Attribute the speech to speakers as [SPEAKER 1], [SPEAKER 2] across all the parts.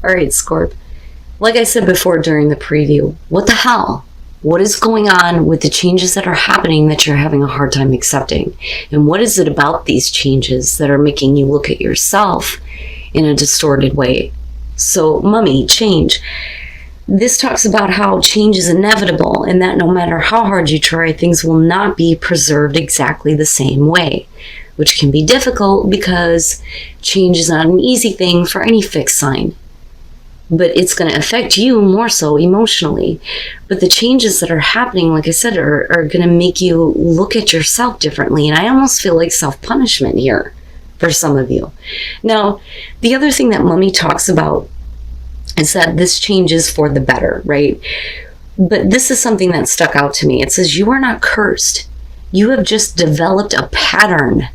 [SPEAKER 1] All right, Scorp. Like I said before during the preview, what the hell? What is going on with the changes that are happening that you're having a hard time accepting? And what is it about these changes that are making you look at yourself in a distorted way? So, mummy, change. This talks about how change is inevitable and that no matter how hard you try, things will not be preserved exactly the same way, which can be difficult because change is not an easy thing for any fixed sign. But it's going to affect you more so emotionally. But the changes that are happening, like I said, are going to make you look at yourself differently. And I almost feel like self-punishment here for some of you. Now, the other thing that Mummy talks about is that this change is for the better, right? But this is something that stuck out to me. It says, you are not cursed. You have just developed a pattern.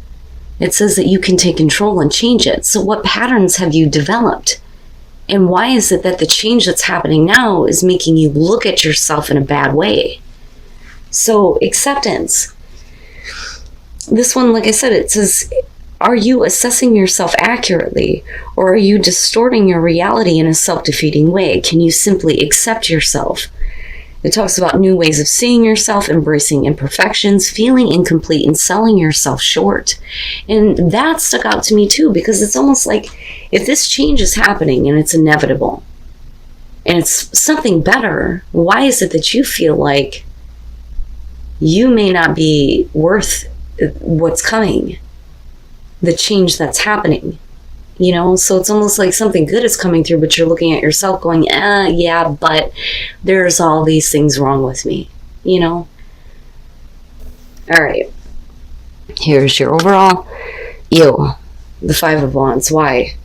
[SPEAKER 1] It says that you can take control and change it. So what patterns have you developed? And why is it that the change that's happening now is making you look at yourself in a bad way? So acceptance. This one, like I said, it says, are you assessing yourself accurately, or are you distorting your reality in a self-defeating way? Can you simply accept yourself? It talks about new ways of seeing yourself, embracing imperfections, feeling incomplete, and selling yourself short. And that stuck out to me too, because it's almost like if this change is happening and it's inevitable and it's something better, why is it that you feel like you may not be worth what's coming? The change that's happening, you know? So it's almost like something good is coming through, but you're looking at yourself going, yeah, but there's all these things wrong with me, you know? All right. Here's your overall. Ew. The Five of Wands. Why?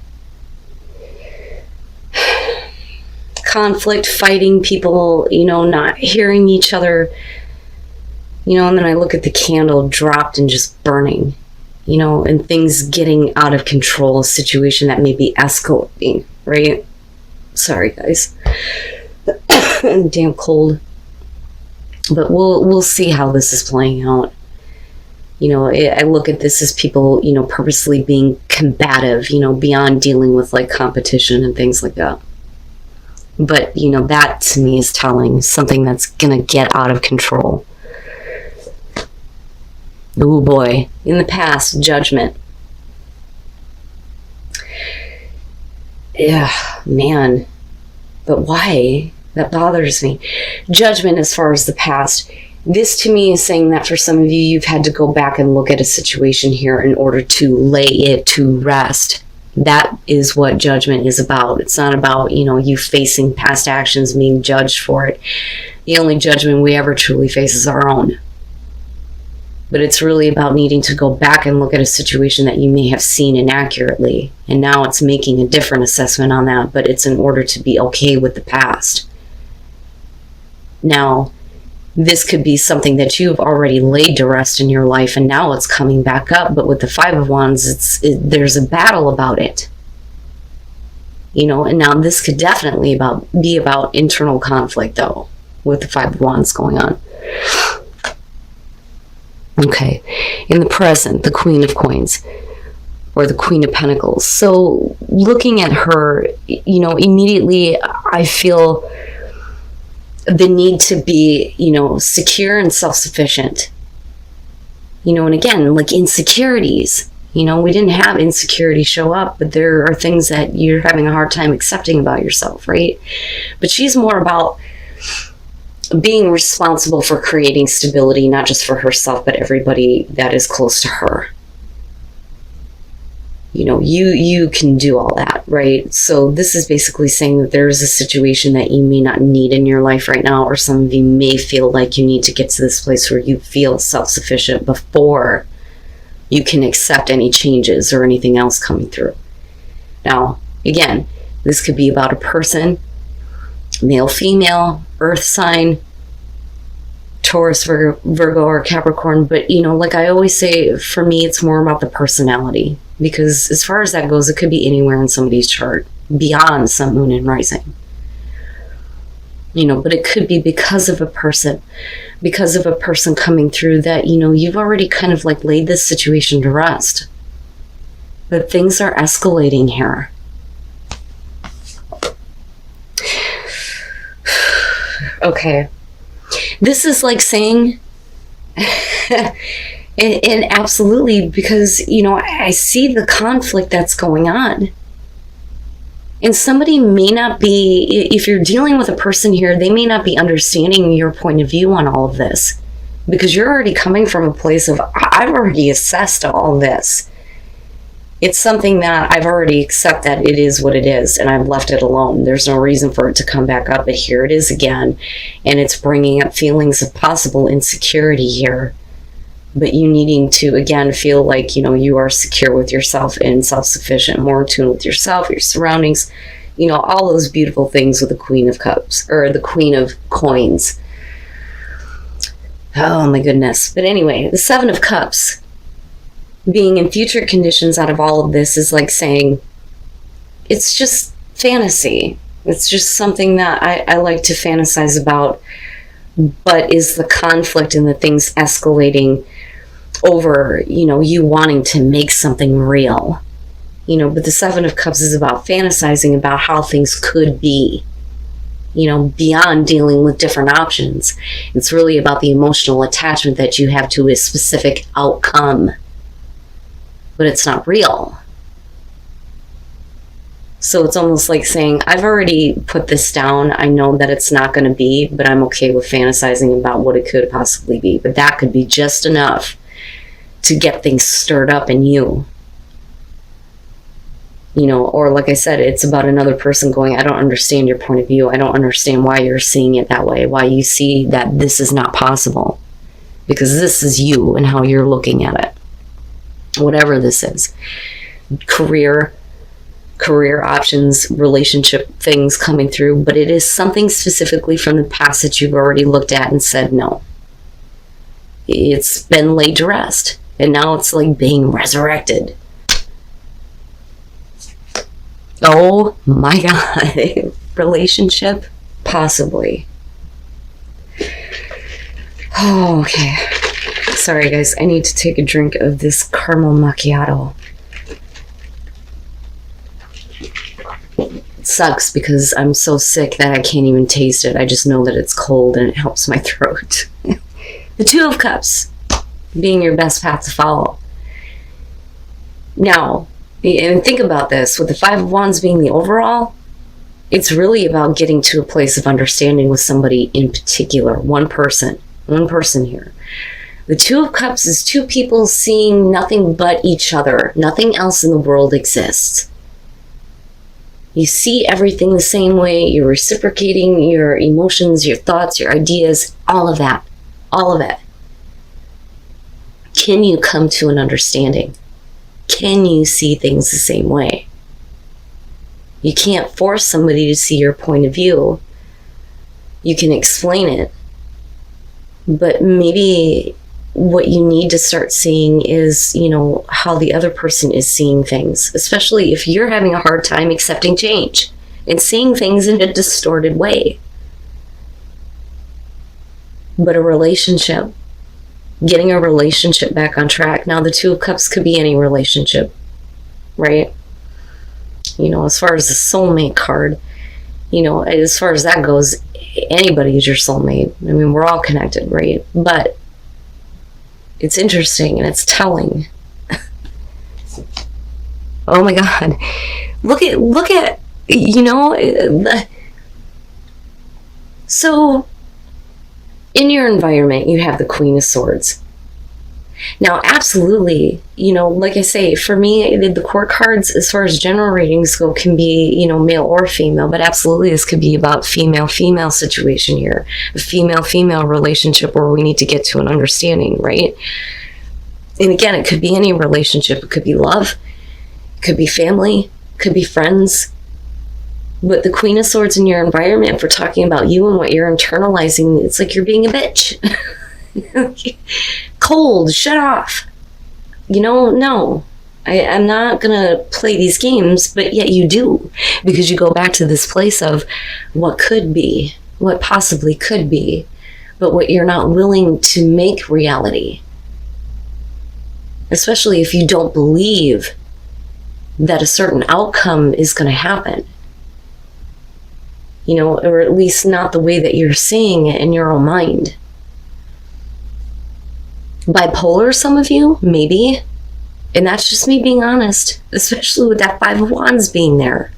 [SPEAKER 1] Conflict, fighting, people, you know, not hearing each other, you know, and then I look at the candle dropped and just burning. You know, and things getting out of control, a situation that may be escalating, right? Sorry, guys. Damn cold. But we'll see how this is playing out. You know, I look at this as people, you know, purposely being combative, you know, beyond dealing with like competition and things like that. But, you know, that to me is telling something that's going to get out of control. Oh boy, in the past, judgment. Yeah, man. But why? That bothers me. Judgment as far as the past. This to me is saying that for some of you, you've had to go back and look at a situation here in order to lay it to rest. That is what judgment is about. It's not about, you know, you facing past actions, being judged for it. The only judgment we ever truly face is our own. But it's really about needing to go back and look at a situation that you may have seen inaccurately. And now it's making a different assessment on that, but it's in order to be okay with the past. Now, this could be something that you've already laid to rest in your life, and now it's coming back up. But with the Five of Wands, there's a battle about it. You know, and now this could definitely be about internal conflict, though, with the Five of Wands going on. Okay, in the present, the Queen of Coins, or the Queen of Pentacles. So looking at her, you know, immediately I feel the need to be, you know, secure and self-sufficient. You know, and again, like insecurities. You know, we didn't have insecurity show up, but there are things that you're having a hard time accepting about yourself, right? But she's more about being responsible for creating stability, not just for herself, but everybody that is close to her. You know, you can do all that, right? So this is basically saying that there is a situation that you may not need in your life right now, or some of you may feel like you need to get to this place where you feel self-sufficient before you can accept any changes or anything else coming through. Now, again, this could be about a person, male, female, earth sign, Taurus, Virgo, or Capricorn. But, you know, like I always say, for me, it's more about the personality. Because as far as that goes, it could be anywhere in somebody's chart, beyond sun, moon, and rising. You know, but it could be because of a person coming through that, you know, you've already kind of like laid this situation to rest. But things are escalating here. Okay. This is like saying, and absolutely, because, I see the conflict that's going on. And somebody may not be, if you're dealing with a person here, they may not be understanding your point of view on all of this. Because you're already coming from a place of, I've already assessed all this. It's something that I've already accepted that it is what it is, and I've left it alone. There's no reason for it to come back up, but here it is again. And it's bringing up feelings of possible insecurity here. But you needing to, again, feel like, you are secure with yourself and self-sufficient, more in tune with yourself, your surroundings, all those beautiful things with the Queen of Cups, or the Queen of Coins. Oh my goodness. But anyway, the Seven of Cups, being in future conditions out of all of this, is like saying, it's just fantasy. It's just something that I like to fantasize about, but is the conflict and the things escalating over, you wanting to make something real. But the Seven of Cups is about fantasizing about how things could be, beyond dealing with different options. It's really about the emotional attachment that you have to a specific outcome, but it's not real. So it's almost like saying, I've already put this down. I know that it's not going to be, but I'm okay with fantasizing about what it could possibly be. But that could be just enough to get things stirred up in you. Or like I said, it's about another person going, I don't understand your point of view. I don't understand why you're seeing it that way, why you see that this is not possible. Because this is you and how you're looking at it. Whatever this is. Career options, relationship things coming through, but it is something specifically from the past that you've already looked at and said no. It's been laid to rest, and now it's like being resurrected. Oh my God. Relationship? Possibly. Oh, okay. Sorry guys, I need to take a drink of this caramel macchiato. It sucks because I'm so sick that I can't even taste it. I just know that it's cold and it helps my throat. The Two of Cups being your best path to follow. Now, and think about this, with the Five of Wands being the overall, it's really about getting to a place of understanding with somebody in particular, one person here. The Two of Cups is two people seeing nothing but each other. Nothing else in the world exists. You see everything the same way. You're reciprocating your emotions, your thoughts, your ideas, all of that. All of it. Can you come to an understanding? Can you see things the same way? You can't force somebody to see your point of view. You can explain it. But maybe what you need to start seeing is, how the other person is seeing things, especially if you're having a hard time accepting change and seeing things in a distorted way. But a relationship, getting a relationship back on track. Now, the Two of Cups could be any relationship, right? As far as the soulmate card, as far as that goes, anybody is your soulmate. I mean, we're all connected, right? But it's interesting and it's telling. Oh my God. Look at, so in your environment, you have the Queen of Swords. Now, absolutely, like I say, for me, the court cards, as far as general readings go, can be, male or female, but absolutely this could be about female-female situation here, a female-female relationship where we need to get to an understanding, right? And again, it could be any relationship. It could be love, it could be family, it could be friends. But the Queen of Swords in your environment, if we're talking about you and what you're internalizing, it's like you're being a bitch. Cold, shut off. No. I'm not going to play these games, but yet you do. Because you go back to this place of what could be, what possibly could be, but what you're not willing to make reality. Especially if you don't believe that a certain outcome is going to happen. or at least not the way that you're seeing it in your own mind. Bipolar, some of you, maybe. And that's just me being honest, especially with that Five of Wands being there.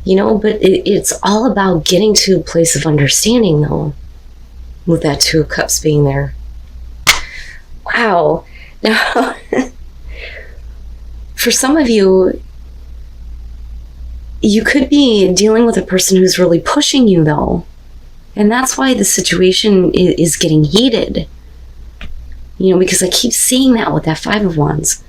[SPEAKER 1] But it's all about getting to a place of understanding, though, with that Two of Cups being there. Wow. Now, for some of you, you could be dealing with a person who's really pushing you, though. And that's why the situation is getting heated. Because I keep seeing that with that Five of Wands.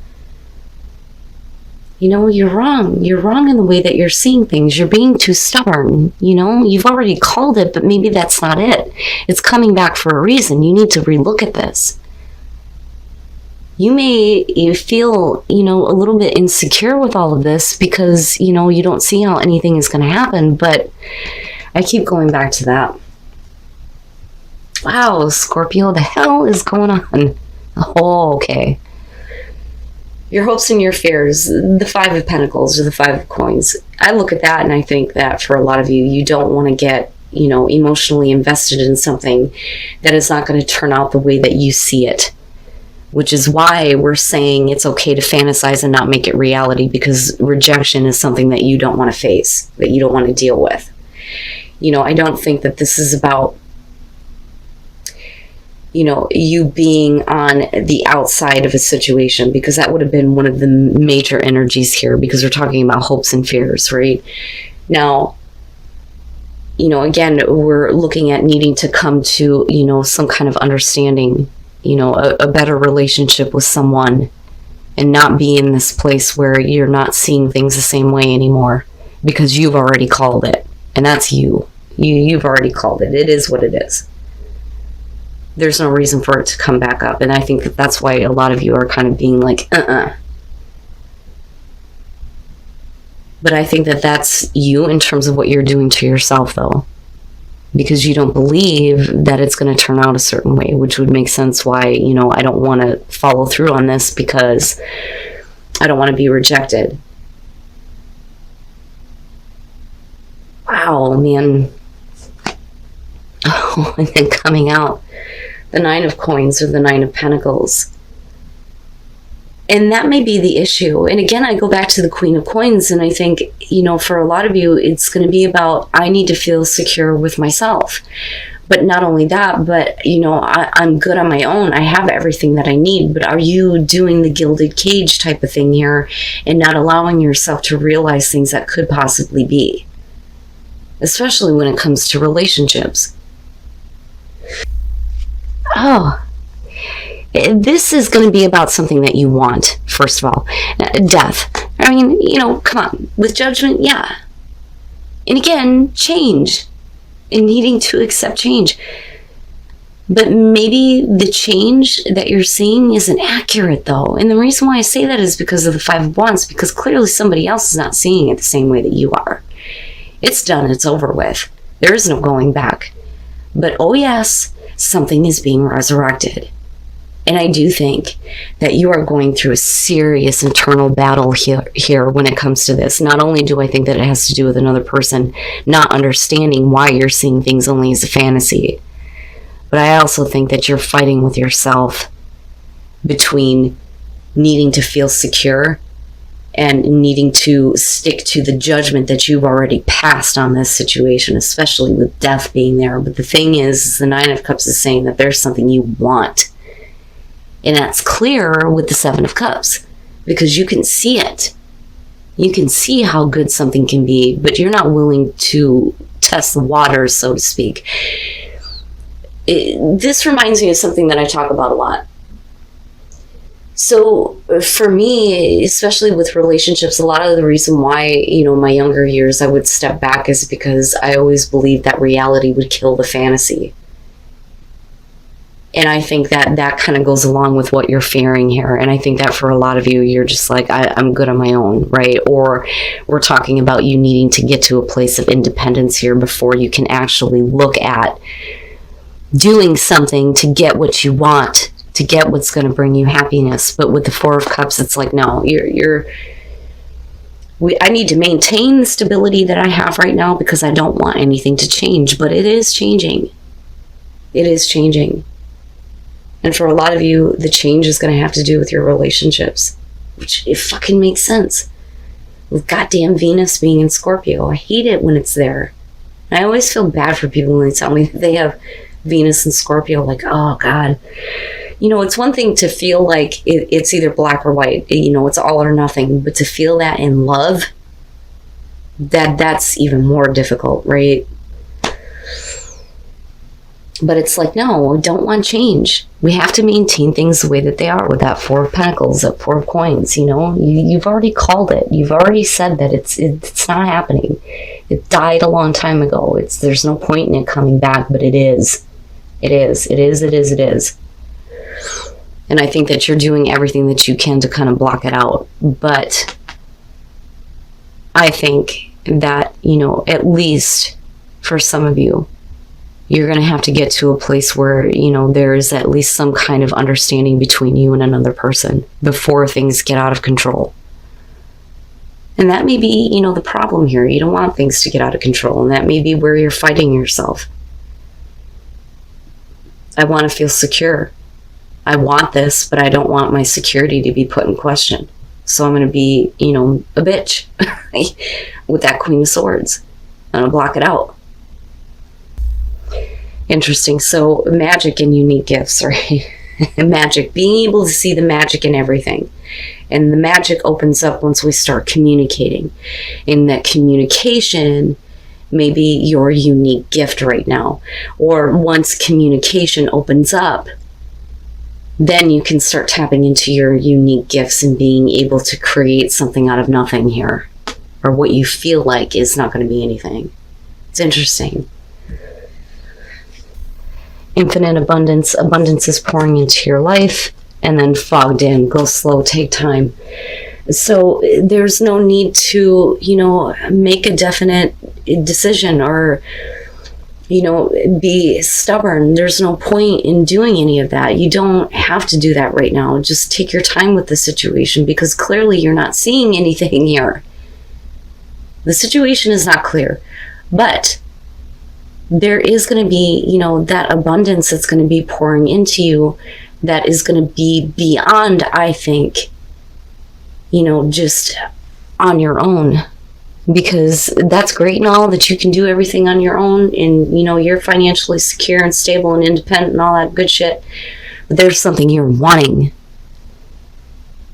[SPEAKER 1] You're wrong. You're wrong in the way that you're seeing things. You're being too stubborn. You've already called it, but maybe that's not it. It's coming back for a reason. You need to relook at this. You may feel, a little bit insecure with all of this because, you don't see how anything is going to happen, but I keep going back to that. Wow, Scorpio, the hell is going on? Oh, okay. Your hopes and your fears, the Five of Pentacles or the Five of Coins. I look at that and I think that for a lot of you, you don't want to get, emotionally invested in something that is not going to turn out the way that you see it. Which is why we're saying it's okay to fantasize and not make it reality, because rejection is something that you don't want to face, that you don't want to deal with. I don't think that this is about you being on the outside of a situation, because that would have been one of the major energies here, because we're talking about hopes and fears, right? Now, again, we're looking at needing to come to, some kind of understanding, a better relationship with someone, and not be in this place where you're not seeing things the same way anymore, because you've already called it. And that's you. You've already called it. It is what it is. There's no reason for it to come back up. And I think that that's why a lot of you are kind of being like, But I think that that's you in terms of what you're doing to yourself, though. Because you don't believe that it's going to turn out a certain way, which would make sense why, I don't want to follow through on this, because I don't want to be rejected. Wow, man. Oh, and then coming out, the Nine of Coins or the Nine of Pentacles. And that may be the issue. And again, I go back to the Queen of Coins, and I think, for a lot of you, it's going to be about, I need to feel secure with myself. But not only that, but, I'm good on my own. I have everything that I need. But are you doing the gilded cage type of thing here and not allowing yourself to realize things that could possibly be? Especially when it comes to relationships. Oh, this is going to be about something that you want, first of all. Death. I mean, come on. With judgment, yeah. And again, change. And needing to accept change. But maybe the change that you're seeing isn't accurate, though. And the reason why I say that is because of the Five of Wands, because clearly somebody else is not seeing it the same way that you are. It's done. It's over with. There is no going back. But, oh yes, something is being resurrected. And I do think that you are going through a serious internal battle here when it comes to this. Not only do I think that it has to do with another person not understanding why you're seeing things only as a fantasy, but I also think that you're fighting with yourself between needing to feel secure and needing to stick to the judgment that you've already passed on this situation, especially with death being there. But the thing is the Nine of Cups is saying that there's something you want. And that's clear with the Seven of Cups, because you can see it. You can see how good something can be, but you're not willing to test the waters, so to speak. This reminds me of something that I talk about a lot. So for me, especially with relationships, a lot of the reason why, my younger years, I would step back is because I always believed that reality would kill the fantasy. And I think that that kind of goes along with what you're fearing here. And I think that for a lot of you, you're just like, I'm good on my own, right? Or we're talking about you needing to get to a place of independence here before you can actually look at doing something to get what you want, to get what's going to bring you happiness. But with the Four of Cups, it's like, no, you're I need to maintain the stability that I have right now because I don't want anything to change, but it is changing. It is changing. And for a lot of you, the change is going to have to do with your relationships, which it fucking makes sense. With goddamn Venus being in Scorpio, I hate it when it's there. And I always feel bad for people when they tell me that they have Venus and Scorpio, like, oh God. You know, it's one thing to feel like it's either black or white, you know, it's all or nothing, but to feel that in love, that's even more difficult, right? But it's like, no, we don't want change. We have to maintain things the way that they are with that Four of Pentacles, that Four of Coins, you know? You've already called it. You've already said that it's not happening. It died a long time ago. There's no point in it coming back, but it is. It is. It is. It is. It is. And I think that you're doing everything that you can to kind of block it out. But I think that, you know, at least for some of you, you're going to have to get to a place where, you know, there is at least some kind of understanding between you and another person before things get out of control. And that may be, you know, the problem here. You don't want things to get out of control. And that may be where you're fighting yourself. I want to feel secure. I want this, but I don't want my security to be put in question. So I'm going to be, you know, a bitch with that Queen of Swords. I'm going to block it out. Interesting. So magic and unique gifts, right? Magic, being able to see the magic in everything. And the magic opens up once we start communicating. And that communication may be your unique gift right now. Or once communication opens up, then you can start tapping into your unique gifts and being able to create something out of nothing here. Or what you feel like is not going to be anything. It's interesting. Infinite abundance. Abundance is pouring into your life. And then fogged in. Go slow. Take time. So there's no need to, you know, make a definite decision or, you know, be stubborn. There's no point in doing any of that. You don't have to do that right now. Just take your time with the situation because clearly you're not seeing anything here. The situation is not clear. But there is going to be, you know, that abundance that's going to be pouring into you that is going to be beyond, I think, you know, just on your own. Because that's great and all that you can do everything on your own and, you know, you're financially secure and stable and independent and all that good shit. But there's something you're wanting.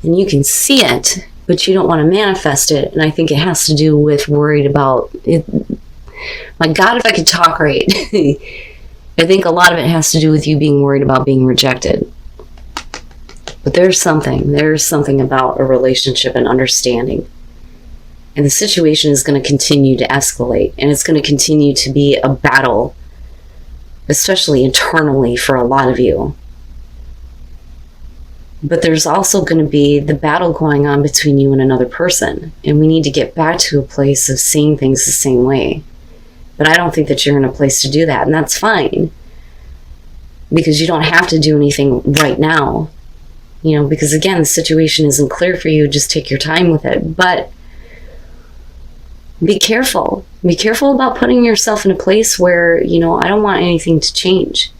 [SPEAKER 1] And you can see it, but you don't want to manifest it. And I think it has to do with worried about it. My God, if I could talk right. I think a lot of it has to do with you being worried about being rejected. But there's something about a relationship and understanding. And the situation is going to continue to escalate. And it's going to continue to be a battle, especially internally for a lot of you. But there's also going to be the battle going on between you and another person. And we need to get back to a place of seeing things the same way. But I don't think that you're in a place to do that. And that's fine. Because you don't have to do anything right now. You know, because again, the situation isn't clear for you. Just take your time with it. But be careful. Be careful about putting yourself in a place where, you know, I don't want anything to change.